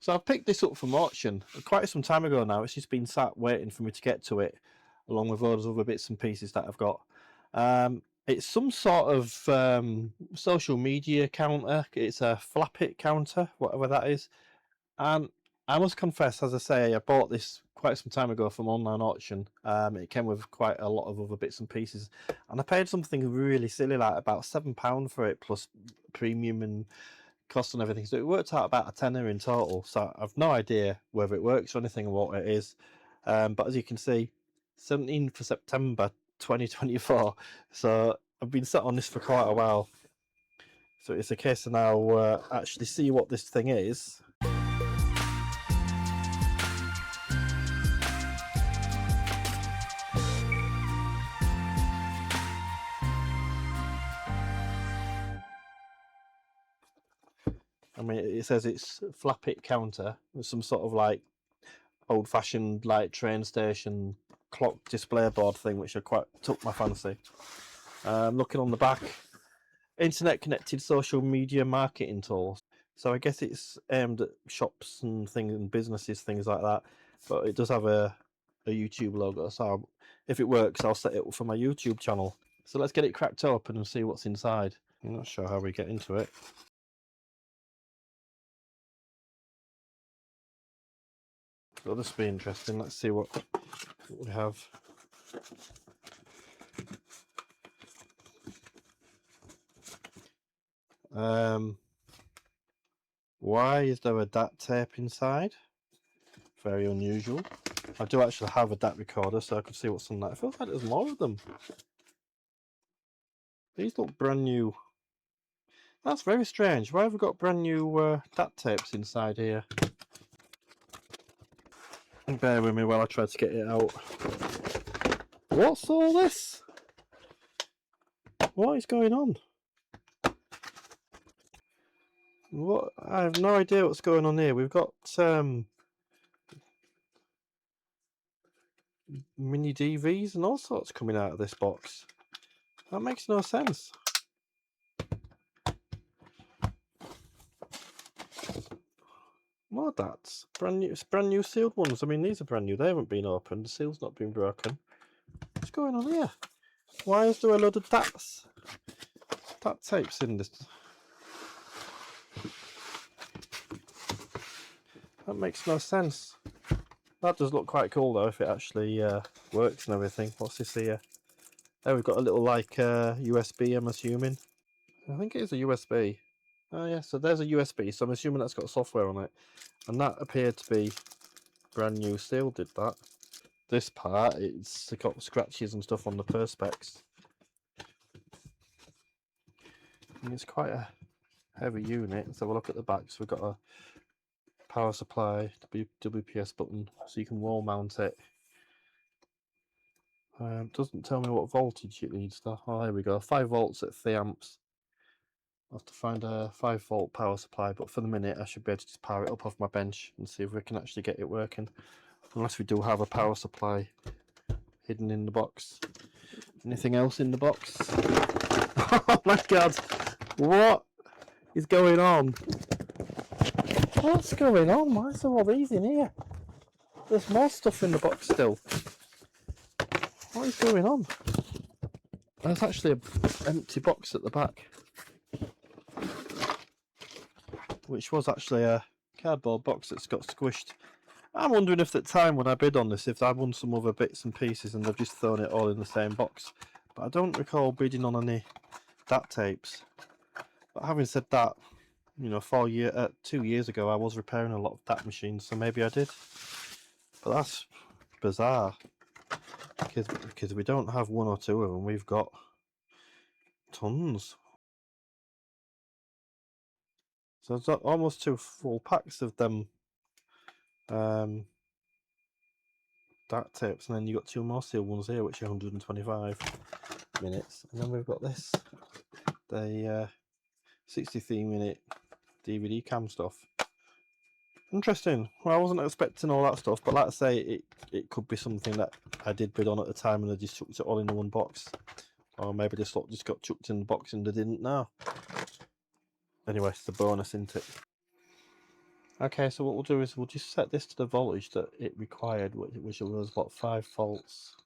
So I've picked this up from auction quite some time ago now. It's just been sat waiting for me to get to it, along with all those other bits and pieces that I've got. It's some sort of social media counter. It's a Flipit counter, whatever that is. And I must confess, as I say, I bought this quite some time ago from online auction. It came with quite a lot of other bits and pieces, and I paid something really silly, like about £7 for it, plus premium and cost and everything. So it worked out about a tenner in total. So I've no idea whether it works or anything or what it is. But as you can see, 17th of September 2024. So I've been sat on this for quite a while. So it's a case of now actually see what this thing is. I mean, it says it's Flipit counter with some sort of like old-fashioned like train station clock display board thing, which I quite took my fancy. Looking on the back, internet connected social media marketing tools. So I guess it's aimed at shops and things and businesses, things like that. But it does have a YouTube logo. So if it works, I'll set it up for my YouTube channel. So let's get it cracked open and see what's inside. I'm not sure how we get into it. So this will be interesting. Let's see what we have. Why is there a DAT tape inside? Very unusual. I do actually have a DAT recorder, so I could see what's on that. It feels like there's more of them. These look brand new. That's very strange. Why have we got brand new DAT tapes inside here? Bear with me while I try to get it out. What's all this? What is going on? What? I have no idea what's going on here. We've got mini DVs and all sorts coming out of this box. That makes no sense. More DATs. Brand new sealed ones. I mean, these are brand new. They haven't been opened. The seal's not been broken. What's going on here? Why is there a load of DATs? DAT tapes in this. That makes no sense. That does look quite cool though, if it actually works and everything. What's this here? There we've got a little like USB, I'm assuming. I think it is a USB. Oh yeah, so there's a USB, so I'm assuming that's got software on it. And that appeared to be brand new seal, did that. This part, it's got scratches and stuff on the perspex. And it's quite a heavy unit. Let's have a look at the back. So we've got a power supply, WPS button, so you can wall mount it. Doesn't tell me what voltage it needs though. Oh, there we go, 5 volts at 3 amps. I'll have to find a 5-volt power supply, but for the minute I should be able to just power it up off my bench and see if we can actually get it working. Unless we do have a power supply hidden in the box. Anything else in the box? Oh my god! What is going on? What's going on? Why is there all these in here? There's more stuff in the box still. What is going on? There's actually an empty box at the back, which was actually a cardboard box that's got squished. I'm wondering if at the time when I bid on this, if I won some other bits and pieces and they've just thrown it all in the same box. But I don't recall bidding on any DAT tapes. But having said that, you know, 2 years ago I was repairing a lot of DAT machines, so maybe I did. But that's bizarre, because we don't have 1 or 2 of them, we've got tons. So it's almost 2 full packs of them DAT tapes, and then you got 2 more sealed ones here, which are 125 minutes. And then we've got this, the 63-minute DVD cam stuff. Interesting. Well, I wasn't expecting all that stuff, but like I say, it could be something that I did bid on at the time and they just chucked it all in the one box. Or maybe this lot just got chucked in the box and they didn't know. Anyway, it's a bonus, isn't it? Okay, so what we'll do is we'll just set this to the voltage that it required, which was what, 5 volts.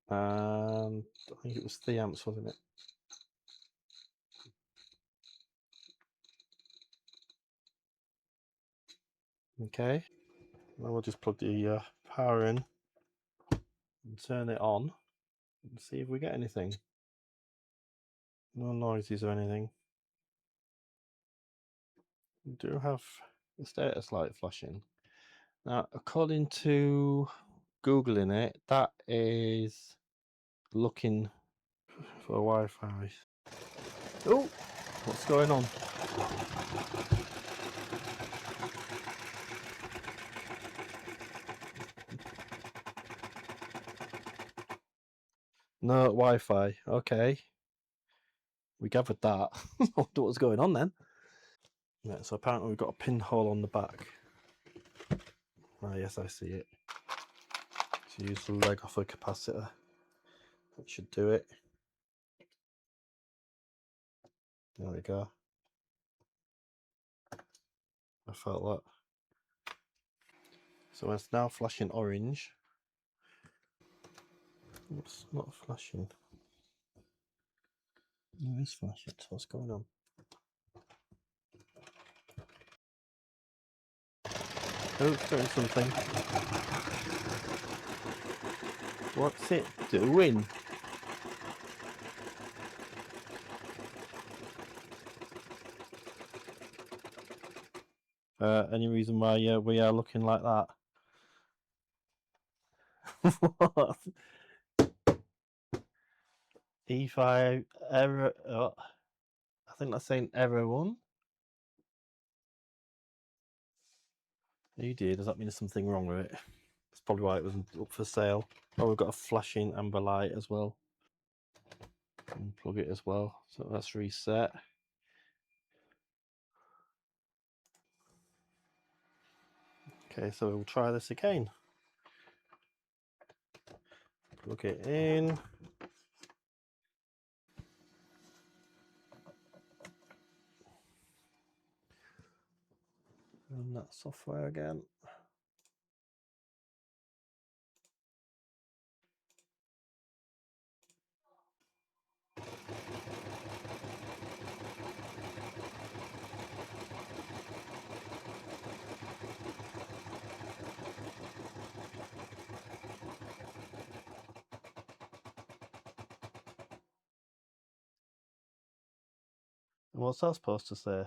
And I think it was 3 amps, wasn't it? Okay, now we'll just plug the power in and turn it on and see if we get anything. No noises or anything. We do have the status light flashing. Now, according to Googling it, that is looking for Wi-Fi. Oh, what's going on? No Wi-Fi. Okay, we gathered that. I wonder what's going on then. Yeah, so apparently we've got a pinhole on the back. Ah, yes, I see it. So use the leg off a capacitor. That should do it. There we go. I felt that. So it's now flashing orange. It's not flashing. No, it's flashing. So what's going on? Oh, it's doing something. What's it doing? Any reason why we are looking like that? What? E5 error. Oh, I think that's saying error 1. You did. Does that mean there's something wrong with it? That's probably why it wasn't up for sale. Oh, we've got a flashing amber light as well. Unplug it as well. So that's reset. Okay, so we'll try this again. Plug it in. Run that software again. What's that supposed to say?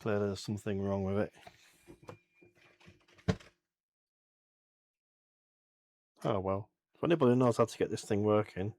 Clearly there's something wrong with it. Oh well. If anybody knows how to get this thing working.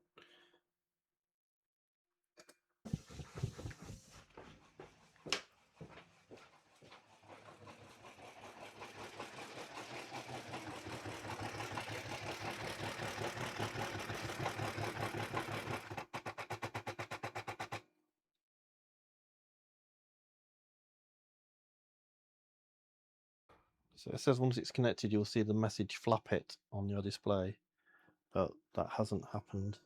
So it says once it's connected, you'll see the message Flipit on your display, but that hasn't happened.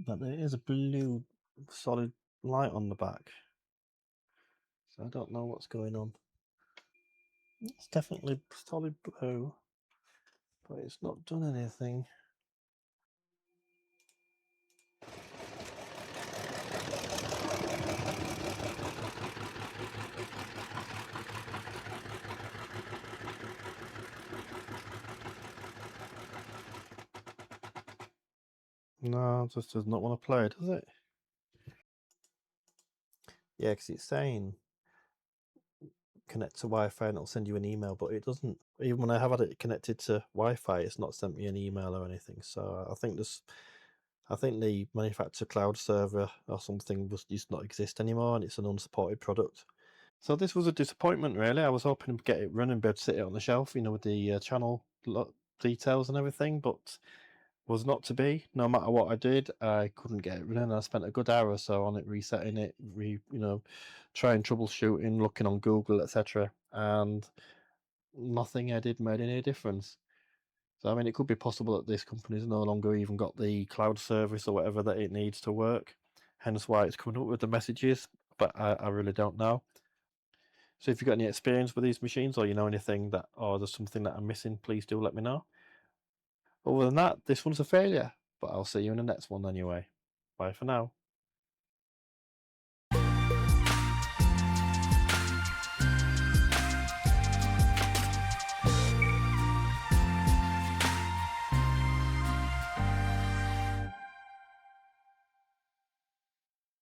But there is a blue solid light on the back. So I don't know what's going on. It's definitely solid blue, but it's not done anything. No, it just does not want to play, does it? Yeah, because it's saying connect to Wi-Fi and it'll send you an email, but it doesn't. Even when I have had it connected to Wi-Fi, it's not sent me an email or anything. So I think the manufacturer cloud server or something just not exist anymore, and it's an unsupported product. So this was a disappointment, really. I was hoping to get it running, be able to sit it on the shelf, with the channel details and everything, but was not to be. No matter what I did, I couldn't get it running. I spent a good hour or so on it, resetting it, trying troubleshooting, looking on Google, etc., and nothing I did made any difference. So I mean, it could be possible that this company's no longer even got the cloud service or whatever that it needs to work. hence why it's coming up with the messages, but I really don't know. So if you've got any experience with these machines, or you know anything that, or there's something that I'm missing, please do let me know. Other than that, this one's a failure, but I'll see you in the next one anyway. Bye for now.